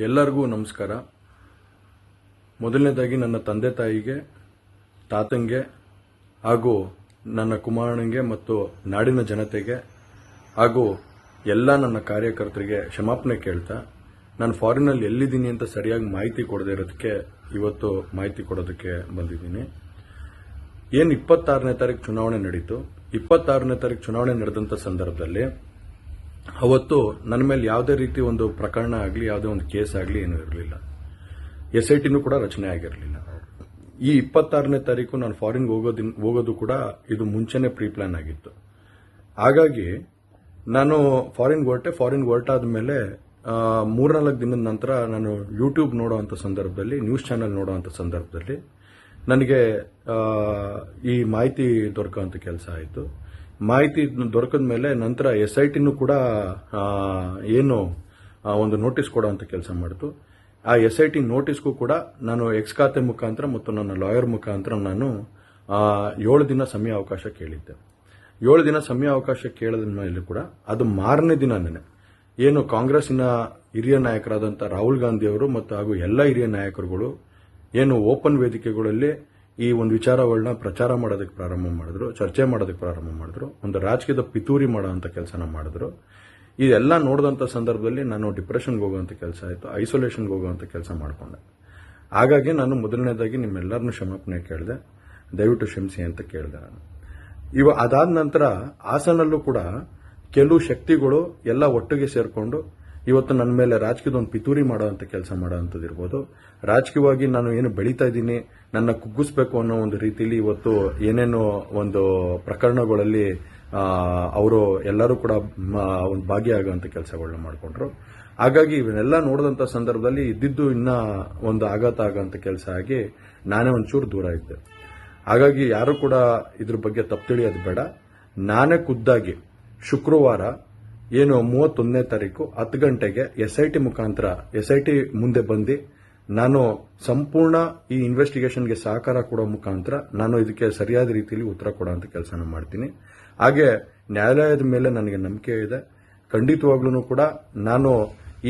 ಎಲ್ಲರಿಗೂ ನಮಸ್ಕಾರ. ಮೊದಲನೇದಾಗಿ ನನ್ನ ತಂದೆ ತಾಯಿಗೆ, ತಾತಂಗೆ ಹಾಗೂ ನನ್ನ ಕುಮಾರನಿಗೆ ಮತ್ತು ನಾಡಿನ ಜನತೆಗೆ ಹಾಗೂ ಎಲ್ಲ ನನ್ನ ಕಾರ್ಯಕರ್ತರಿಗೆ ಕ್ಷಮಾಪಣೆ ಕೇಳ್ತಾ, ನಾನು ಫಾರಿನಲ್ಲಿ ಎಲ್ಲಿದ್ದೀನಿ ಅಂತ ಸರಿಯಾಗಿ ಮಾಹಿತಿ ಕೊಡದೇ ಇರೋದಕ್ಕೆ ಇವತ್ತು ಮಾಹಿತಿ ಕೊಡೋದಕ್ಕೆ ಬಂದಿದ್ದೀನಿ. ಏನು 26ನೇ ತಾರೀಕು ಚುನಾವಣೆ ನಡೀತು. 26ನೇ ತಾರೀಕು ಚುನಾವಣೆ ನಡೆದಂಥ ಸಂದರ್ಭದಲ್ಲಿ ಅವತ್ತು ನನ್ನ ಮೇಲೆ ಯಾವುದೇ ರೀತಿ ಒಂದು ಪ್ರಕರಣ ಆಗಲಿ, ಯಾವುದೇ ಒಂದು ಕೇಸ್ ಆಗಲಿ ಏನೂ ಇರಲಿಲ್ಲ. SITನೂ ಕೂಡ ರಚನೆ ಆಗಿರಲಿಲ್ಲ. ಈ 26ನೇ ತಾರೀಕು ನಾನು ಫಾರಿನ್ ಹೋಗೋದು ಕೂಡ ಇದು ಮುಂಚೆನೇ ಪ್ರೀ ಪ್ಲಾನ್ ಆಗಿತ್ತು. ಹಾಗಾಗಿ ನಾನು ಫಾರಿನ್ ಹೊರಟಾದ ಮೇಲೆ 3-4 ದಿನದ ನಂತರ ನಾನು ಯೂಟ್ಯೂಬ್ ನೋಡುವಂಥ ಸಂದರ್ಭದಲ್ಲಿ, ನ್ಯೂಸ್ ಚಾನೆಲ್ ನೋಡುವಂಥ ಸಂದರ್ಭದಲ್ಲಿ ನನಗೆ ಈ ಮಾಹಿತಿ ದೊರಕುವಂಥ ಕೆಲಸ ಆಯಿತು. ಮಾಹಿತಿ ದೊರಕಿದ ಮೇಲೆ ನಂತರ SITನೂ ಕೂಡ ಏನು ಒಂದು ನೋಟಿಸ್ ಕೊಡುವಂಥ ಕೆಲಸ ಮಾಡಿತು. ಆ SIT ನೋಟಿಸ್ಗೂ ಕೂಡ ನಾನು ಎಕ್ಸ್ ಖಾತೆ ಮುಖಾಂತರ ಮತ್ತು ನನ್ನ ಲಾಯರ್ ಮುಖಾಂತರ ನಾನು 7 ದಿನ ಸಮಯ ಅವಕಾಶ ಕೇಳಿದ್ದೆ. 7 ದಿನ ಸಮಯ ಅವಕಾಶ ಕೇಳಿದ ಮೇಲೆ ಕೂಡ ಅದು ಮಾರನೇ ದಿನನೇ ಏನು ಕಾಂಗ್ರೆಸ್ಸಿನ ಹಿರಿಯ ನಾಯಕರಾದಂಥ ರಾಹುಲ್ ಗಾಂಧಿ ಅವರು ಮತ್ತು ಹಾಗೂ ಎಲ್ಲ ಹಿರಿಯ ನಾಯಕರುಗಳು ಏನು ಓಪನ್ ವೇದಿಕೆಗಳಲ್ಲಿ ಈ ಒಂದು ವಿಚಾರಗಳನ್ನ ಪ್ರಚಾರ ಮಾಡೋದಕ್ಕೆ ಪ್ರಾರಂಭ ಮಾಡಿದ್ರು, ಚರ್ಚೆ ಮಾಡೋದಕ್ಕೆ ಪ್ರಾರಂಭ ಮಾಡಿದ್ರು, ಒಂದು ರಾಜಕೀಯದ ಪಿತೂರಿ ಮಾಡೋಂಥ ಕೆಲಸನ ಮಾಡಿದ್ರು. ಇದೆಲ್ಲ ನೋಡಿದಂಥ ಸಂದರ್ಭದಲ್ಲಿ ನಾನು ಡಿಪ್ರೆಷನ್ಗೆ ಹೋಗುವಂಥ ಕೆಲಸ ಆಯಿತು, ಐಸೋಲೇಷನ್ಗೆ ಹೋಗುವಂಥ ಕೆಲಸ ಮಾಡಿಕೊಂಡೆ. ಹಾಗಾಗಿ ನಾನು ಮೊದಲನೇದಾಗಿ ನಿಮ್ಮೆಲ್ಲರನ್ನೂ ಕ್ಷಮಾಪಣೆ ಕೇಳಿದೆ, ದಯವಿಟ್ಟು ಕ್ಷಮಿಸಿ ಅಂತ ಕೇಳಿದೆ ನಾನು. ಅದಾದ ನಂತರ ಹಾಸನಲ್ಲೂ ಕೂಡ ಕೆಲವು ಶಕ್ತಿಗಳು ಎಲ್ಲ ಒಟ್ಟಿಗೆ ಸೇರಿಕೊಂಡು ಇವತ್ತು ನನ್ನ ಮೇಲೆ ರಾಜಕೀಯದ ಒಂದು ಪಿತೂರಿ ಮಾಡುವಂಥ ಕೆಲಸ ಮಾಡೋವಂಥದ್ದು ಇರ್ಬೋದು. ರಾಜಕೀಯವಾಗಿ ನಾನು ಏನು ಬೆಳೀತಾ ಇದ್ದೀನಿ, ನನ್ನ ಕುಗ್ಗಿಸ್ಬೇಕು ಅನ್ನೋ ಒಂದು ರೀತಿಯಲ್ಲಿ ಇವತ್ತು ಏನೇನೋ ಒಂದು ಪ್ರಕರಣಗಳಲ್ಲಿ ಅವರು ಎಲ್ಲರೂ ಕೂಡ ಒಂದು ಭಾಗಿಯಾಗುವಂಥ ಕೆಲಸಗಳನ್ನ ಮಾಡಿಕೊಂಡ್ರು. ಹಾಗಾಗಿ ಇವನ್ನೆಲ್ಲ ನೋಡಿದಂಥ ಸಂದರ್ಭದಲ್ಲಿ ಇದ್ದಿದ್ದು ಇನ್ನ ಒಂದು ಆಘಾತ ಆಗೋಂಥ ಕೆಲಸ ಆಗಿ ನಾನೇ ಒಂಚೂರು ದೂರ ಇದ್ದೆ. ಹಾಗಾಗಿ ಯಾರು ಕೂಡ ಇದ್ರ ಬಗ್ಗೆ ತಪ್ಪು ತಿಳಿಯೋದು ಬೇಡ. ನಾನೇ ಖುದ್ದಾಗಿ ಶುಕ್ರವಾರ ಏನು 31ನೇ ತಾರೀಕು 10 ಗಂಟೆಗೆ SIT ಮುಖಾಂತರ SIT ಮುಂದೆ ಬಂದು ನಾನು ಸಂಪೂರ್ಣ ಈ ಇನ್ವೆಸ್ಟಿಗೇಷನ್ಗೆ ಸಹಕಾರ ಕೊಡೋ ಮುಖಾಂತರ ನಾನು ಇದಕ್ಕೆ ಸರಿಯಾದ ರೀತಿಯಲ್ಲಿ ಉತ್ತರ ಕೊಡುವಂಥ ಕೆಲಸನ ಮಾಡ್ತೀನಿ. ಹಾಗೆ ನ್ಯಾಯಾಲಯದ ಮೇಲೆ ನನಗೆ ನಂಬಿಕೆ ಇದೆ. ಖಂಡಿತವಾಗ್ಲೂ ಕೂಡ ನಾನು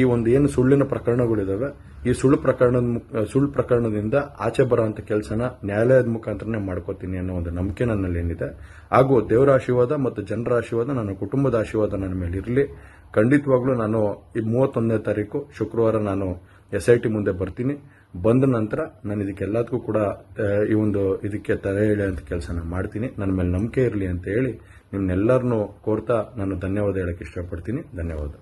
ಈ ಒಂದು ಏನು ಸುಳ್ಳಿನ ಪ್ರಕರಣಗಳಿದಾವೆ, ಈ ಸುಳ್ಳು ಪ್ರಕರಣದಿಂದ ಆಚೆ ಬರೋಂಥ ಕೆಲಸನ ನ್ಯಾಯಾಲಯದ ಮುಖಾಂತರನೇ ಮಾಡ್ಕೋತೀನಿ ಅನ್ನೋ ಒಂದು ನಂಬಿಕೆ ನನ್ನಲ್ಲಿ ಏನಿದೆ. ಹಾಗೂ ದೇವರ ಆಶೀರ್ವಾದ ಮತ್ತು ಜನರ ಆಶೀರ್ವಾದ, ನನ್ನ ಕುಟುಂಬದ ಆಶೀರ್ವಾದ ನನ್ನ ಮೇಲೆ ಇರಲಿ. ಖಂಡಿತವಾಗ್ಲೂ ನಾನು ಈ 31ನೇ ತಾರೀಕು ಶುಕ್ರವಾರ ನಾನು SIT ಮುಂದೆ ಬರ್ತೀನಿ. ಬಂದ ನಂತರ ನಾನು ಇದಕ್ಕೆಲ್ಲದಕ್ಕೂ ಕೂಡ ಇದಕ್ಕೆ ತಲೆ ಎಳೆಯುವಂಥ ಕೆಲಸನ ಮಾಡ್ತೀನಿ. ನನ್ನ ಮೇಲೆ ನಂಬಿಕೆ ಇರಲಿ ಅಂತ ಹೇಳಿ ನಿಮ್ನೆಲ್ಲರನ್ನೂ ಕೋರ್ತಾ ನಾನು ಧನ್ಯವಾದ ಹೇಳಕ್ಕೆ ಇಷ್ಟಪಡ್ತೀನಿ. ಧನ್ಯವಾದ.